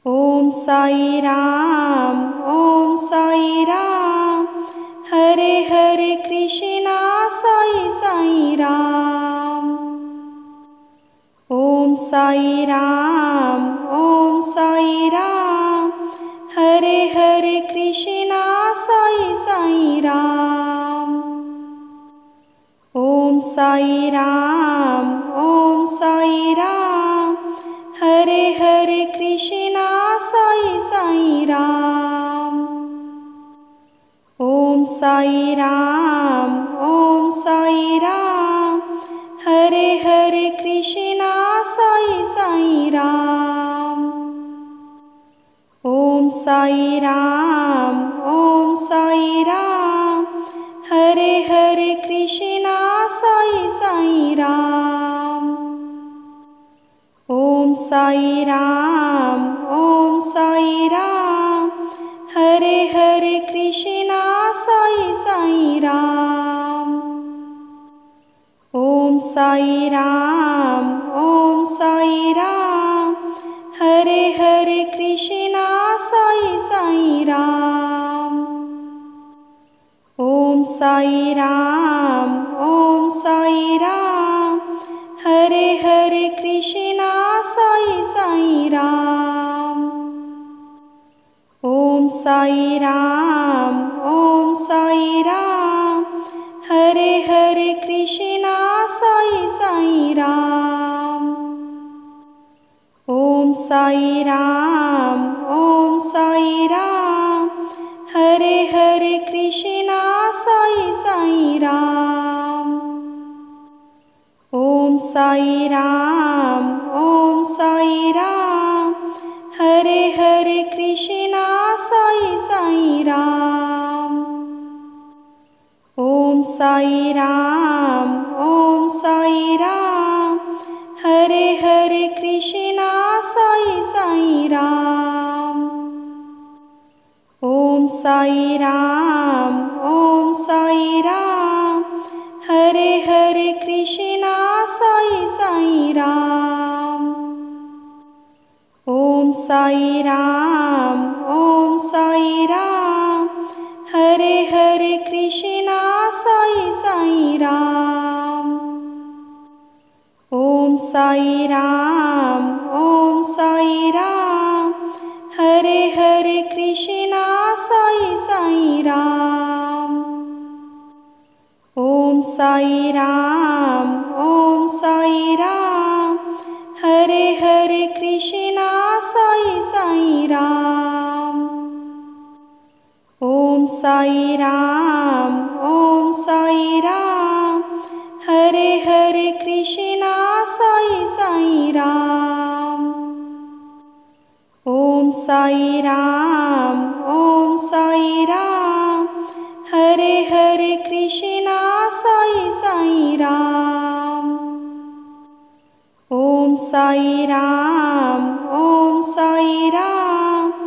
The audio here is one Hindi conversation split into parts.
ओम साई राम, ओम साई राम। हरे हरे कृष्णा, साई साई राम। ओम साई राम, ओम साई राम। हरे हरे कृष्णा, साई साई राम। ओम साई राम, ओम साई राम। हरे हरे कृष्णा, साई साई राम। ओम साई राम, ओम साई राम। हरे हरे कृष्णा, साई साई राम। ओम साई राम, ओम साई राम। हरे हरे कृष्णा, साई साई राम। ओम साई राम, ओम साई राम। हरे हरे कृष्णा, साई साई राम। ओम साई राम, ओम साई राम। हरे हरे कृष्णा, साई साई राम। ओम साई राम, ओम साई राम। हरे हरे कृष्णा, साई साई राम। ओम साई राम, ओम साई राम। हरे हरे कृष्णा, साई साई राम। ओम साई राम, ओम साई राम। हरे हरे कृष्णा, साई साई राम। ओम साई राम, ओम साई राम। हरे हरे कृष्णा, साई साई राम। ओम साई राम, ओम साई राम। हरे हरे कृष्णा, साई साई राम। ओम साई राम, ओम साई राम। हरे हरे कृष्णा, साई साई राम। ओम साई राम, ओम साई राम। हरे हरे कृष्णा, साई साई राम। ओम साई राम, ओम साई राम। हरे हरे कृष्णा, साई साई राम। ओम साई राम, ओम साई राम। हरे हरे कृष्णा, साई साई राम। ओम साई राम, ओम साई राम। हरे हरे कृष्णा, साई साई राम। ओम साई राम, ओम साई राम। हरे हरे कृष्णा, साई साई राम। ओम साई राम, ओम साई राम।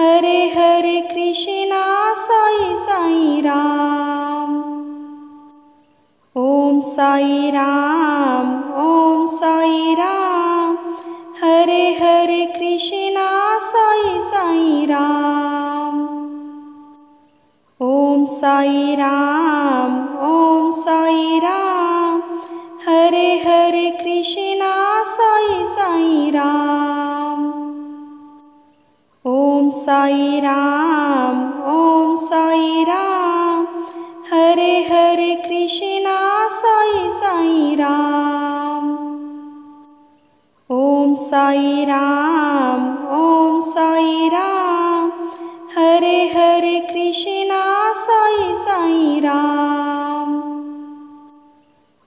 हरे हरे कृष्णा, साई साई राम। ओम साई राम, ओम साई राम। हरे हरे कृष्णा, साई साई राम। ओम साई राम, ओम साई राम। हरे हरे कृष्णा, साई साई राम। ओम साई राम, ओम साई राम। हरे हरे कृष्णा, साई साई राम। ओम साई राम, ओम साई राम। हरे हरे कृष्णा, साई साई राम।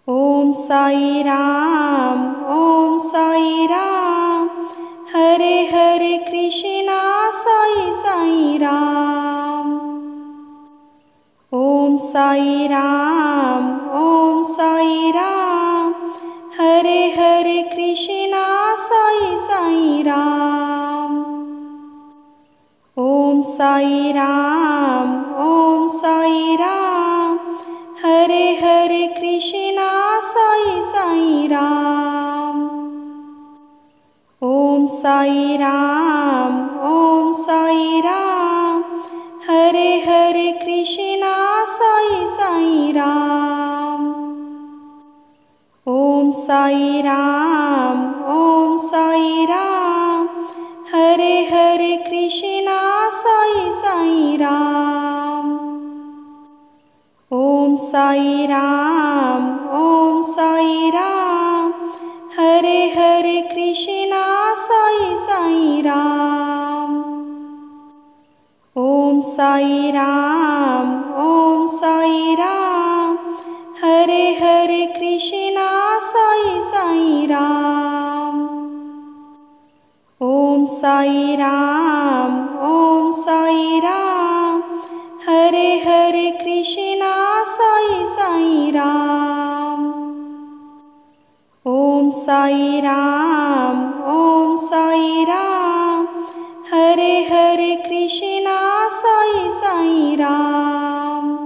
ओम साई राम, ओम साई राम। हरे हरे कृष्णा, साई साई राम। ओम साई राम, ओम साई राम। हरे हरे कृष्णा, साई साई राम। ओम साई राम, ओम साई राम। हरे हरे कृष्णा, साई साई राम। ओम साई राम, ओम साई राम। हरे हरे कृष्णा साई साई राम। ओम साई राम, ओम साई राम। हरे हरे कृष्णा साई साई राम। ओम साई राम, ओम साई राम। हरे हरे कृष्णा साई साई राम। ओम साई राम, ओम साई राम। हरे हरे कृष्णा साई साई राम। ओम साई राम, ओम साई राम। हरे हरे कृष्णा साई साई राम। ओम साई राम, ओम साई राम। हरे हरे कृष्णा साई साई राम।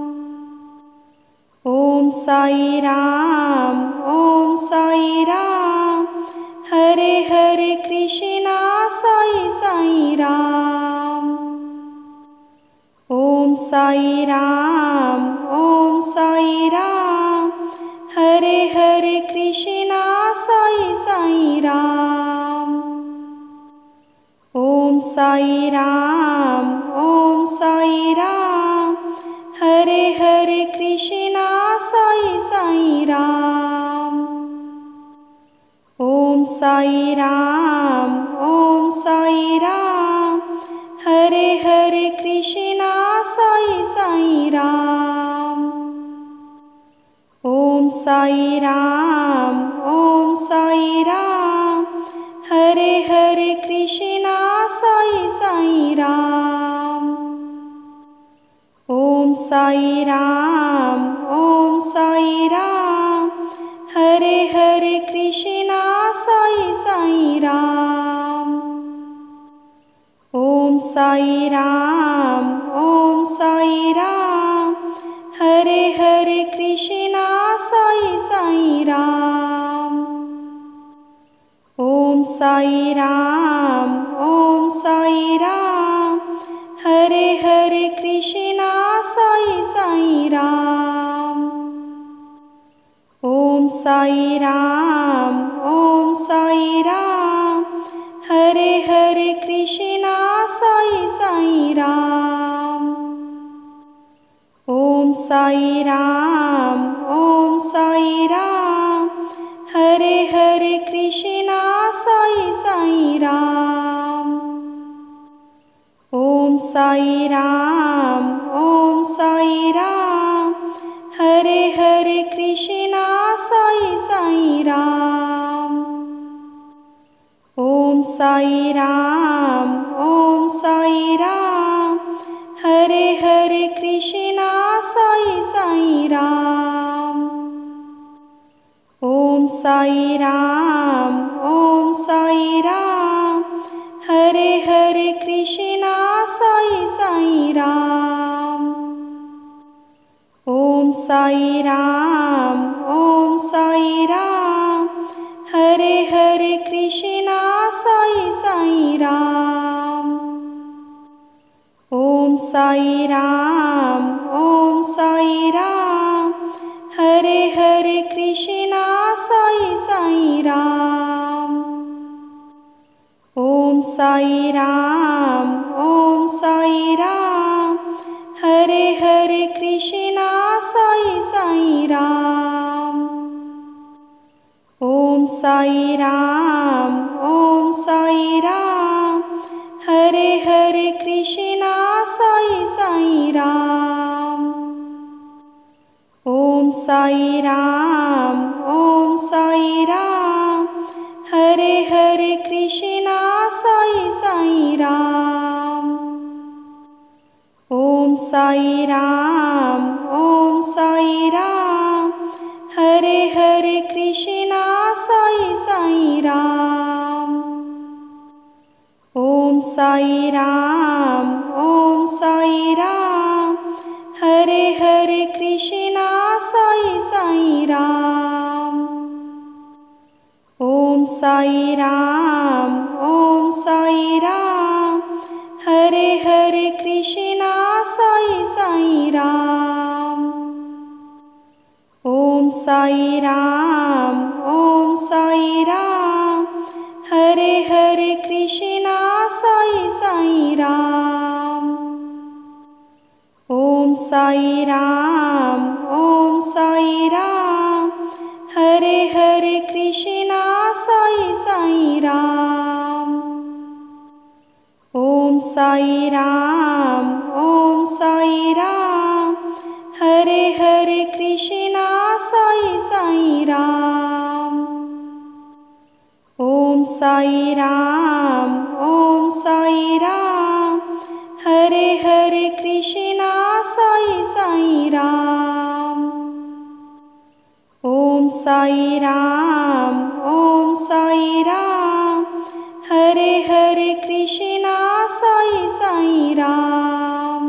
ओम साई राम, ओम साई राम। हरे हरे कृष्णा साई साई राम। ओम साई राम, ओम साई राम। हरे हरे कृष्णा साई साई राम। ओम साई राम, ओम साई राम। हरे हरे कृष्णा साई साई राम। ओम साई राम, ओम साई राम। हरे हरे कृष्णा साई साई राम। ओम साई राम, ओम साई राम। हरे हरे कृष्णा साई साई राम। ओम साई राम, ओम साई राम। हरे हरे कृष्णा साई साई राम। ओम साई राम, ओम साई राम। हरे हरे कृष्णा साई साई राम। ओम साई राम, ओम साई राम। हरे हरे कृष्णा साई साई राम। ओम साई राम, ओम साई राम। हरे हरे कृष्णा साई साई राम। ओम साई राम, ओम साई राम। हरे हरे कृष्णा साई साई राम। ओम साई राम, ओम साई राम। हरे हरे कृष्णा साई साई राम। ओम साई राम, ओम साई राम। हरे हरे कृष्णा साई साई राम। ओम साई राम, ओम साई राम। हरे हरे कृष्णा साई साई राम। ओम साई राम, ओम साई राम। हरे हरे कृष्णा साई साई राम। ओम साई राम, ओम साई राम। हरे हरे कृष्णा साई साई राम। ओम साई राम, ओम साई राम। हरे हरे कृष्णा साई साई राम। ओम साई राम, ओम साई राम। हरे हरे कृष्णा साई साई राम। ओम साई राम, ओम साई राम। हरे हरे कृष्णा साई साई राम। ओम साई राम, ओम साई राम। हरे हरे कृष्णा साई साई राम। ओम साई राम, ओम साई राम। हरे हरे कृष्णा साई साई राम। ओम साई राम, ओम साई राम। हरे हरे कृष्णा साई साई राम। ओम साई राम ओम साई राम। हरे हरे कृष्णा साई साई राम। ओम साई राम ओम साई राम। हरे हरे कृष्णा साई साई राम। ओम साई राम ओम साई राम। हरे हरे कृष्णा साई साई राम। ओम साई राम ओम साई राम। हरे हरे कृष्णा साई साई राम। ओम साई राम ओम साई राम। हरे हरे कृष्णा साई साई राम।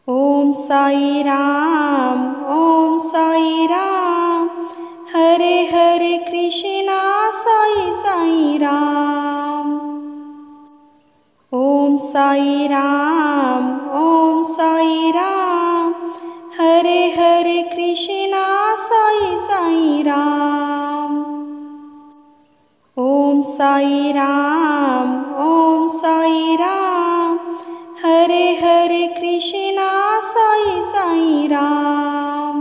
ओम साई राम ओम साई राम। हरे हरे कृष्णा साई साई राम। ओम साई राम ओम साई राम। हरे हरे कृष्णा साई साई राम। ओम साई राम ओम साई राम। हरे हरे कृष्णा साई साई राम।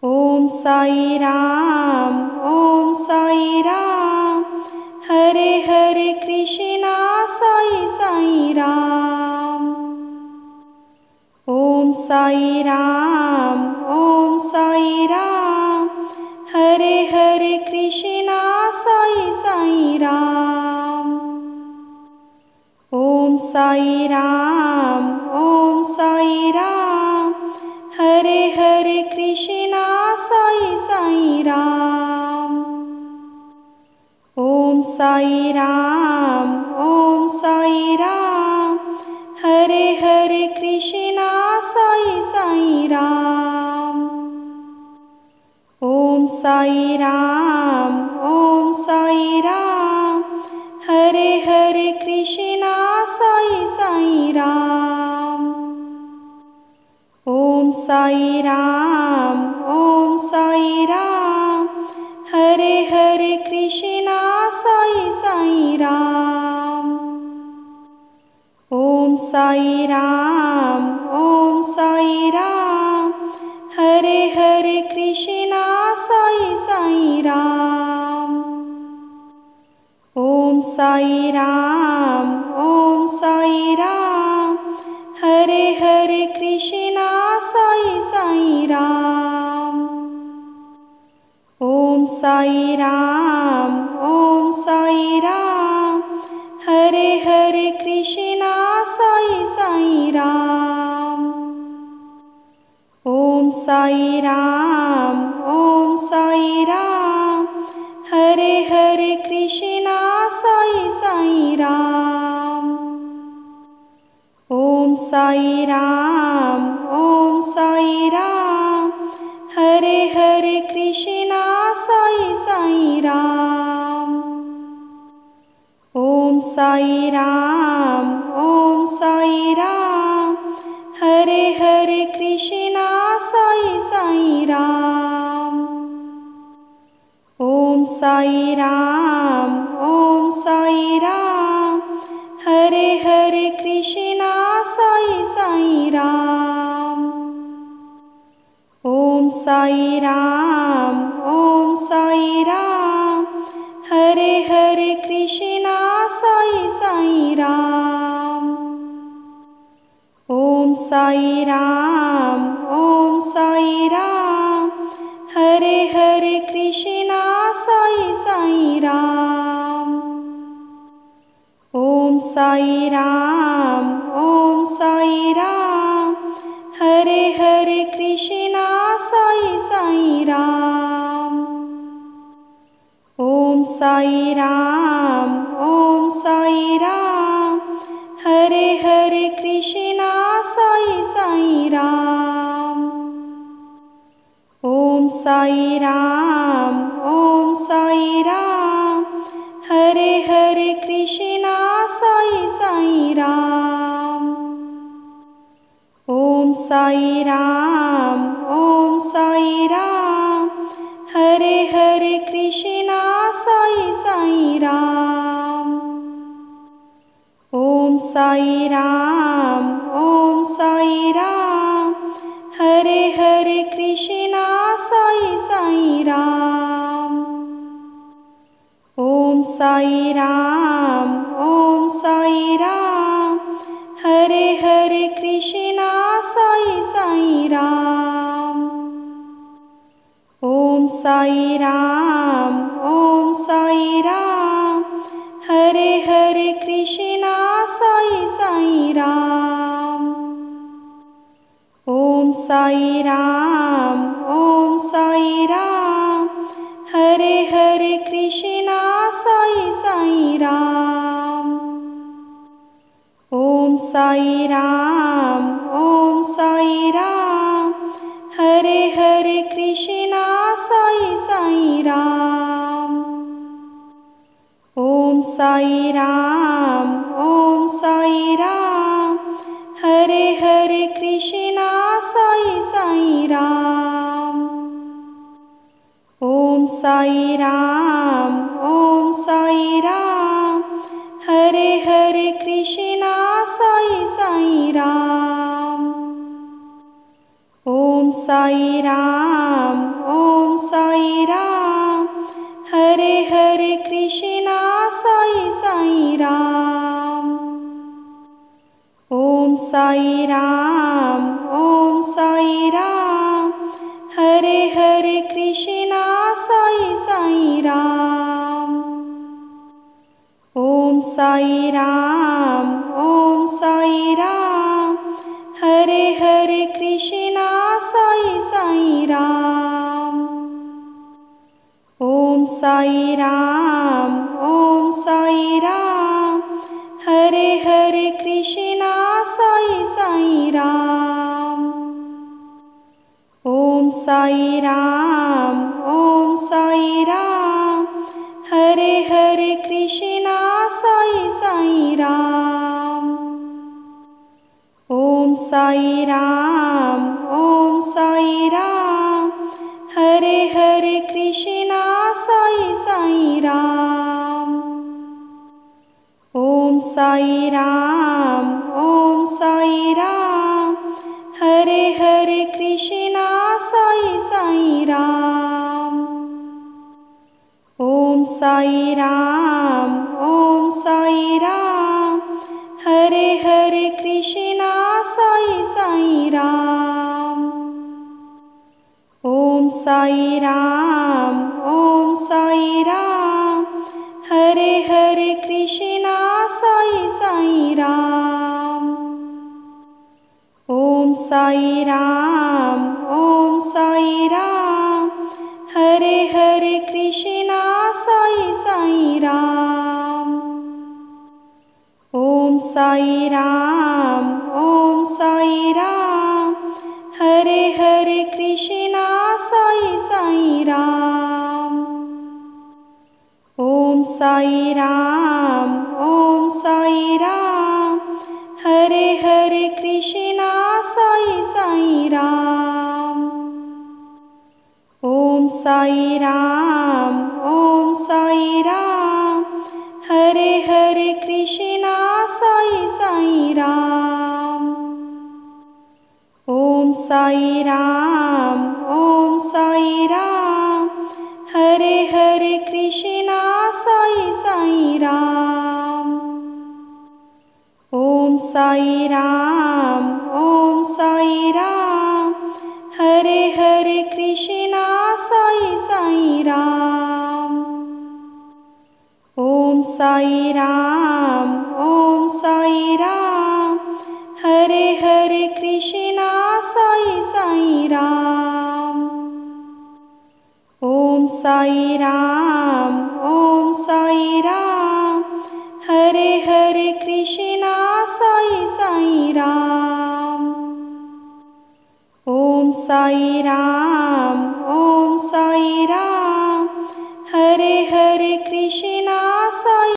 ओम साई राम ओम साई राम। हरे हरे कृष्णा साई साई राम। ओम साई राम ओम साई राम। हरे हरे कृष्णा साई साई राम। ओम साई राम ओम साई राम। हरे हरे कृष्णा साई साई राम। ओम साई राम ओम साई राम। हरे हरे कृष्णा साई साई राम। ओम साई राम ओम साई राम। हरे हरे कृष्णा साई साई राम। ओम साई राम ओम साई राम। हरे हरे कृष्णा साई साई राम। ओम साई राम ओम साई राम। हरे हरे कृष्णा साई साई राम। ओम साई राम ओम साई राम। हरे हरे कृष्णा साई साई राम। ओम साई राम ओम साई राम। हरे हरे कृष्णा साई साई राम। ओम साई राम ओम साई राम। हरे हरे कृष्णा साई साई राम। ओम साई राम ओम साई राम। हरे हरे कृष्णा साई साई राम। ओम साई राम ओम साई राम। हरे हरे कृष्णा साई साई राम। ओम साई राम ओम साई राम। हरे हरे कृष्णा साई साई राम। ओम साई राम ओम साई राम। हरे हरे कृष्णा साई साई राम। ओम साई राम ओम साई राम। हरे हरे कृष्णा साई साई राम। ओम साई राम ओम साई राम। हरे हरे कृष्णा साई साई राम। ओम साई राम ओम साई राम। हरे हरे कृष्णा साई साई राम। ओम साई राम ओम साई राम। कृष्णा साई साई राम। ओम साई राम, ओम साई राम, हरे हरे कृष्णा साई साई राम। ओम साई राम, ओम साई राम, हरे हरे कृष्णा साई साई राम। ओम साई राम, ओम साई राम, हरे हरे कृष्णा साई साई राम। ओम साई राम, ओम साई राम, हरे हरे कृष्णा साई साई राम। ओम साई राम, ओम साई राम, हरे हरे कृष्णा साई साई राम। ओम साई राम, ओम साई राम, हरे हरे कृष्णा साई साई राम। ओम साई राम, ओम साई राम, हरे हरे कृष्णा साई साई राम। ओम साई राम, ओम साई राम, हरे हरे कृष्णा साई साई राम। ओम साई राम, ओम साई राम, हरे हरे कृष्णा साई साई राम। ओम साई राम, ओम साई राम, हरे हरे कृष्णा साई साई राम। ओम साई राम, ओम साई राम, हरे हरे कृष्णा साई साई राम। ओम साई राम, ओम साई राम, हरे हरे कृष्णा साई साई राम। ओम साई राम, ओम साई राम, हरे हरे कृष्णा साई साई राम। ओम साई राम, ओम साई राम, हरे हरे कृष्णा साई साई राम। ओम साई राम, ओम साई राम, हरे हरे कृष्णा साई साई राम। ओम साई राम, ओम साई राम, हरे हरे कृष्णा साई साई राम। ओम साई राम, ओम साई राम, हरे हरे कृष्णा साई साई राम। ओम साई राम, ओम साई राम, हरे हरे कृष्णा साई साई राम। ओम साई राम, ओम साई राम, हरे हरे कृष्णा साई साई राम। ओम साई राम, ओम साई राम, हरे हरे कृष्णा साई साई राम। ओम साई राम, ओम साई राम, हरे हरे कृष्णा साई साई राम। ओम साई राम, ओम साई राम, हरे हरे कृष्णा साई साई राम। ओम साई राम, ओम साई राम, हरे हरे कृष्णा साई साई राम। ओम साई राम, ओम साई राम, हरे हरे कृष्णा साई साई राम। ओम साई राम, ओम साई राम, हरे हरे कृष्णा साई साई राम। ओम साई राम, ओम साई राम, हरे हरे